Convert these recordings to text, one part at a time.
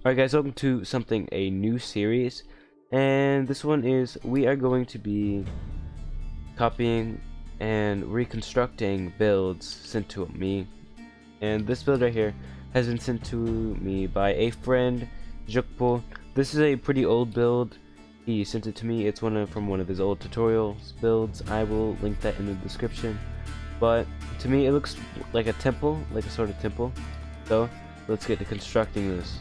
Alright guys, welcome to a new series, and this one is we are going to be copying and reconstructing builds sent to me. And this build right here has been sent to me by a friend, Jokpau. This is a pretty old build. He sent it to me. It's from one of his old tutorials builds. I will link that in the description. But to me it looks like a temple, like a sort of temple. So let's get to constructing this.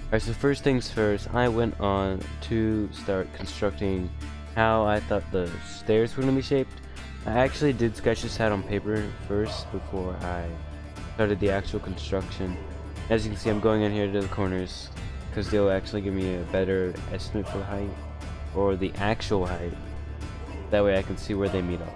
Alright, so first things first, I went on to start constructing how I thought the stairs were going to be shaped. I actually did sketch this out on paper first before I started the actual construction. As you can see, I'm going in here to the corners because they'll actually give me a better estimate for the height, or the actual height. That way I can see where they meet up.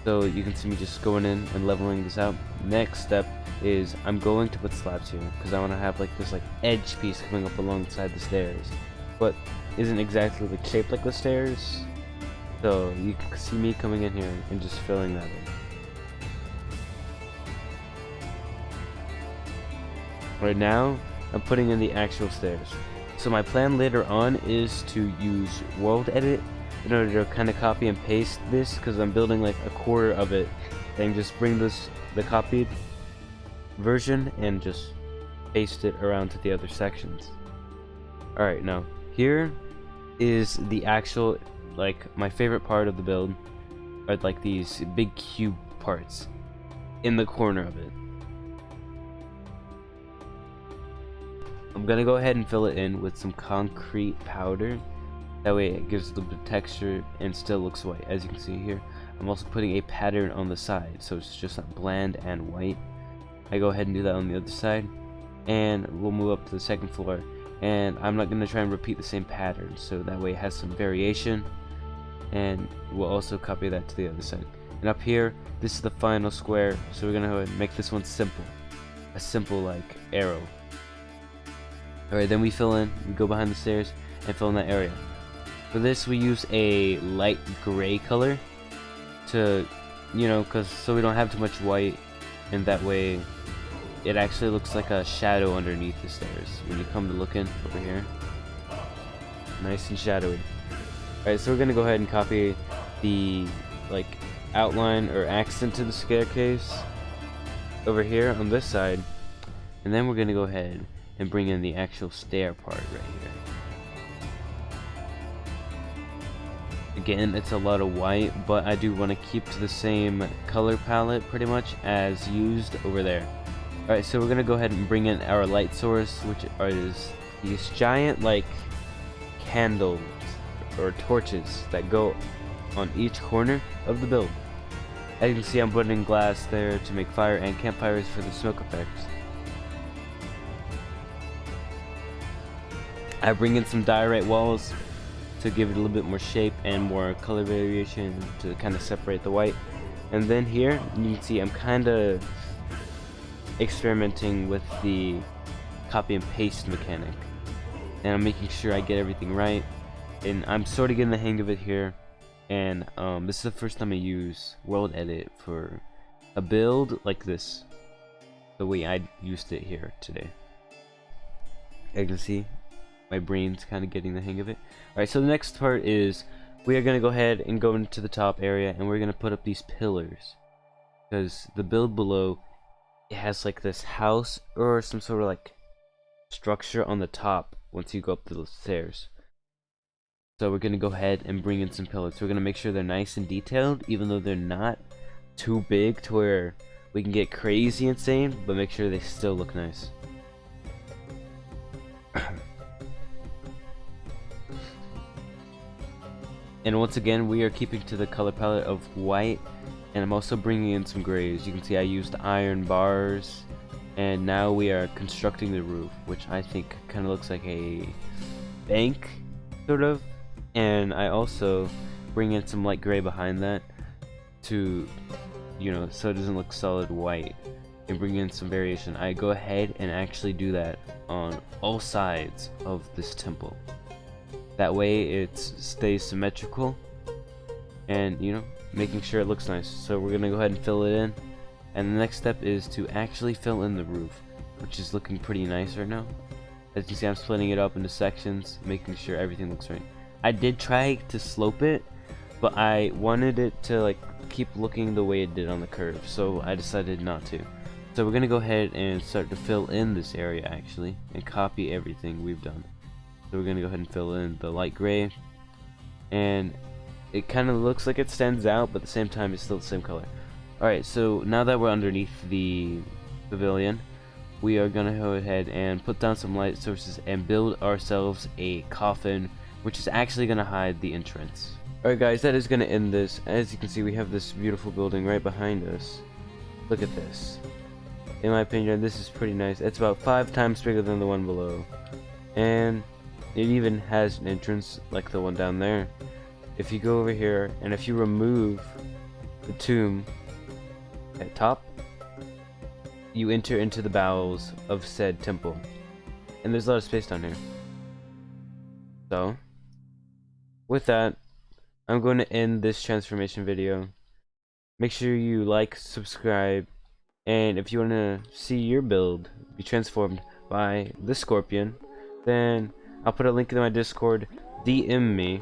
So you can see me just going in and leveling this out. Next step is I'm going to put slabs here because I want to have like this edge piece coming up alongside the stairs, but isn't exactly shaped like the stairs. So you can see me coming in here and just filling that in. Right now I'm putting in the actual stairs. So my plan later on is to use world edit in order to kind of copy and paste this, because I'm building like a quarter of it, and just bring the copied version and just paste it around to the other sections. Alright, now here is the actual, my favorite part of the build, are these big cube parts in the corner of it. I'm gonna go ahead and fill it in with some concrete powder. That way it gives a little bit of texture and still looks white. As you can see here, I'm also putting a pattern on the side, so it's just not bland and white. I go ahead and do that on the other side, and we'll move up to the second floor, and I'm not going to try and repeat the same pattern, so that way it has some variation, and we'll also copy that to the other side. And up here, this is the final square, so we're going to go ahead and make this one simple, a simple arrow. Alright, then we fill in, we go behind the stairs and fill in that area. For this we use a light gray color to, so we don't have too much white, and that way it actually looks like a shadow underneath the stairs when you come to look in over here. Nice and shadowy. Alright, so we're gonna go ahead and copy the outline or accent to the staircase over here on this side, and then we're gonna go ahead and bring in the actual stair part right here. Again, it's a lot of white, but I do want to keep to the same color palette pretty much as used over there. Alright, so we're going to go ahead and bring in our light source, which is these giant candles or torches that go on each corner of the build. As you can see, I'm putting glass there to make fire and campfires for the smoke effects. I bring in some diorite walls to give it a little bit more shape and more color variation to kind of separate the white. And then here you can see I'm kind of experimenting with the copy and paste mechanic, and I'm making sure I get everything right, and I'm sort of getting the hang of it here. And this is the first time I use world edit for a build like this, the way I used it here today. As you can see, my brain's kind of getting the hang of it. Alright, so the next part is we are going to go ahead and go into the top area, and we're going to put up these pillars, because the build below, it has this house or some sort of structure on the top once you go up the stairs. So we're going to go ahead and bring in some pillars. So we're going to make sure they're nice and detailed, even though they're not too big to where we can get crazy insane, but make sure they still look nice. And once again, we are keeping to the color palette of white, and I'm also bringing in some grays. You can see I used iron bars, and now we are constructing the roof, which I think kind of looks like a bank, sort of. And I also bring in some light gray behind that to, so it doesn't look solid white, and bring in some variation. I go ahead and actually do that on all sides of this temple. That way it stays symmetrical and, making sure it looks nice. So we're going to go ahead and fill it in. And the next step is to actually fill in the roof, which is looking pretty nice right now. As you can see, I'm splitting it up into sections, making sure everything looks right. I did try to slope it, but I wanted it to like keep looking the way it did on the curve, so I decided not to. So we're gonna go ahead and start to fill in this area actually, and copy everything we've done. So we're gonna go ahead and fill in the light gray, and it kind of looks like it stands out, but at the same time it's still the same color. Alright, so now that we're underneath the pavilion, we are gonna go ahead and put down some light sources and build ourselves a coffin, which is actually gonna hide the entrance. Alright guys, that is gonna end this. As you can see, we have this beautiful building right behind us. Look at this. In my opinion, this is pretty nice. It's about 5 times bigger than the one below. And it even has an entrance like the one down there. If you go over here, and if you remove the tomb at top, you enter into the bowels of said temple. And there's a lot of space down here. So, with that, I'm going to end this transformation video. Make sure you like, subscribe, and if you want to see your build be transformed by the Scorpion, then I'll put a link in my Discord. DM me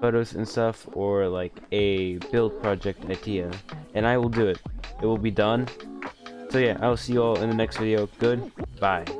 photos and stuff, or like a build project idea, and I will do it. It will be done. So yeah, I will see you all in the next video. Goodbye.